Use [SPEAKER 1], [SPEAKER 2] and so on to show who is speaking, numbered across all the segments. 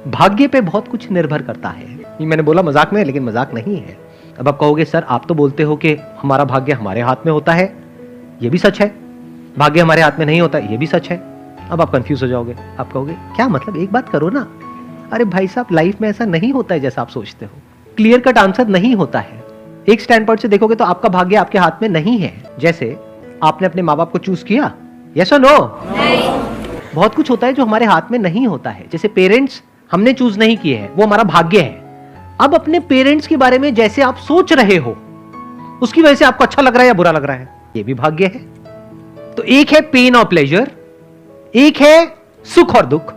[SPEAKER 1] भाग्य पे बहुत कुछ निर्भर करता है। ये मैंने बोला मजाक में, लेकिन मजाक नहीं है। अब आप कहोगे सर आप तो बोलते हो कि हमारा भाग्य हमारे हाथ में होता है, ये भी सच है। भाग्य हमारे हाथ में नहीं होता, ये भी सच है। अब आप कंफ्यूज हो जाओगे, आप कहोगे क्या मतलब, एक बात करो ना। अरे भाई साहब, लाइफ में ऐसा नहीं होता है जैसा आप सोचते हो। क्लियर कट आंसर नहीं होता है। एक स्टैंड पॉइंट से देखोगे तो आपका भाग्य आपके हाथ में नहीं है। जैसे आपने अपने माँ बाप को चूज किया, यस और नो? बहुत कुछ होता है जो हमारे हाथ में नहीं होता है। जैसे पेरेंट्स हमने चूज नहीं किए हैं, वो हमारा भाग्य है। अब अपने पेरेंट्स के बारे में जैसे आप सोच रहे हो, उसकी वजह से आपको अच्छा लग रहा है या बुरा लग रहा है, ये भी भाग्य है। तो एक है पेन और प्लेजर, एक है सुख और दुख।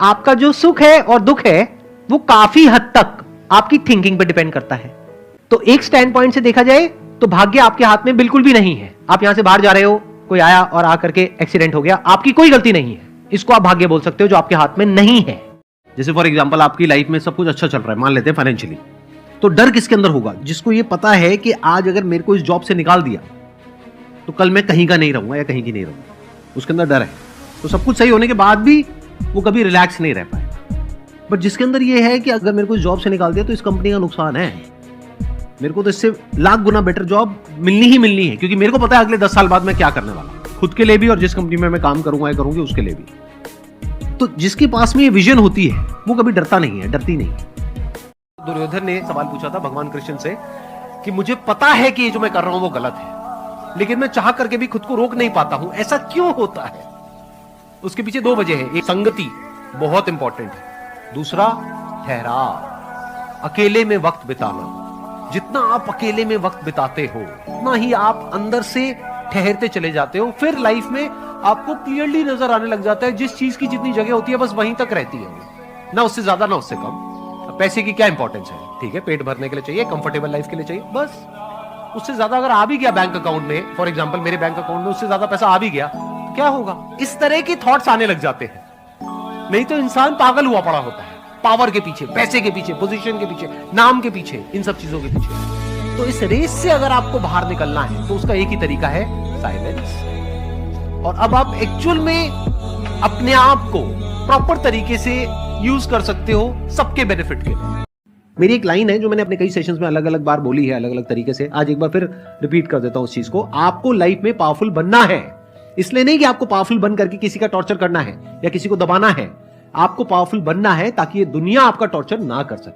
[SPEAKER 1] आपका जो सुख है और दुख है वो काफी हद तक आपकी थिंकिंग पर डिपेंड करता है। तो एक स्टैंड पॉइंट से देखा जाए तो भाग्य आपके हाथ में बिल्कुल भी नहीं है। आप यहां से बाहर जा रहे हो, कोई आया और आकर के एक्सीडेंट हो गया, आपकी कोई गलती नहीं है, इसको आप भाग्य बोल सकते हो जो आपके हाथ में नहीं है।
[SPEAKER 2] जैसे फॉर एग्जांपल आपकी लाइफ में सब कुछ अच्छा चल रहा है, मान लेते हैं फाइनेंशियली, तो डर किसके अंदर होगा? जिसको ये पता है कि आज अगर मेरे को इस जॉब से निकाल दिया तो कल मैं कहीं का नहीं रहूंगा या कहीं की नहीं रहूंगा, उसके अंदर डर है। तो सब कुछ सही होने के बाद भी वो कभी रिलैक्स नहीं रह पाएगा। बट जिसके अंदर ये है कि अगर मेरे को इस जॉब से निकाल दिया तो इस कंपनी का नुकसान है, मेरे को तो इससे लाख गुना बेटर जॉब मिलनी ही मिलनी है, क्योंकि मेरे को पता है अगले 10 साल बाद मैं क्या करने वाला हूं, खुद के लिए भी और जिस कंपनी में मैं काम करूंगा या करूंगी उसके लिए भी। तो जिसके पास में ये विजन होती है वो कभी डरता नहीं है, डरती नहीं है। दुर्योधन ने सवाल पूछा था भगवान कृष्ण से कि मुझे पता है कि ये जो मैं कर रहा हूं वो गलत है, लेकिन मैं चाह करके भी खुद को रोक नहीं पाता हूं, ऐसा क्यों होता है? उसके पीछे 2 वजह है। एक संगति बहुत इंपॉर्टेंट है, दूसरा ठहराव, अकेले में वक्त बिताना। जितना आप अकेले में वक्त बिताते हो उतना ही आप अंदर से ठहरते चले जाते हो। फिर लाइफ में आपको क्लियरली नजर आने लग जाता है जिस चीज की जितनी जगह होती है बस वहीं तक रहती है, ना उससे ज्यादा ना उससे कम। पैसे की क्या इंपॉर्टेंस है? ठीक है, पेट भरने के लिए चाहिए, कंफर्टेबल लाइफ के लिए चाहिए, बस। उससे ज्यादा अगर आ भी गया बैंक अकाउंट में, फॉर एग्जांपल मेरे बैंक अकाउंट में उससे ज्यादा पैसा आ भी गया, तो क्या होगा? इस तरह के थॉट्स आने लग जाते हैं। नहीं तो इंसान पागल हुआ पड़ा होता है, पावर के पीछे, पैसे के पीछे, पोजीशन के पीछे, नाम के पीछे, इन सब चीजों के पीछे। तो इस रेस से अगर आपको बाहर निकलना है तो उसका एक ही तरीका है, साइलेंस। और अब आप एक्चुअल में अपने आप को प्रॉपर तरीके से यूज कर सकते हो सबके बेनिफिट के लिए। मेरी एक लाइन है जो मैंने अपने कई सेशंस में अलग अलग बार बोली है, अलग अलग तरीके से। आज एक बार फिर रिपीट कर देता हूं उस चीज को। आपको लाइफ में पावरफुल बनना है, इसलिए नहीं कि आपको पावरफुल बन करके किसी का टॉर्चर करना है या किसी को दबाना है। आपको पावरफुल बनना है ताकि ये दुनिया आपका टॉर्चर ना कर सके।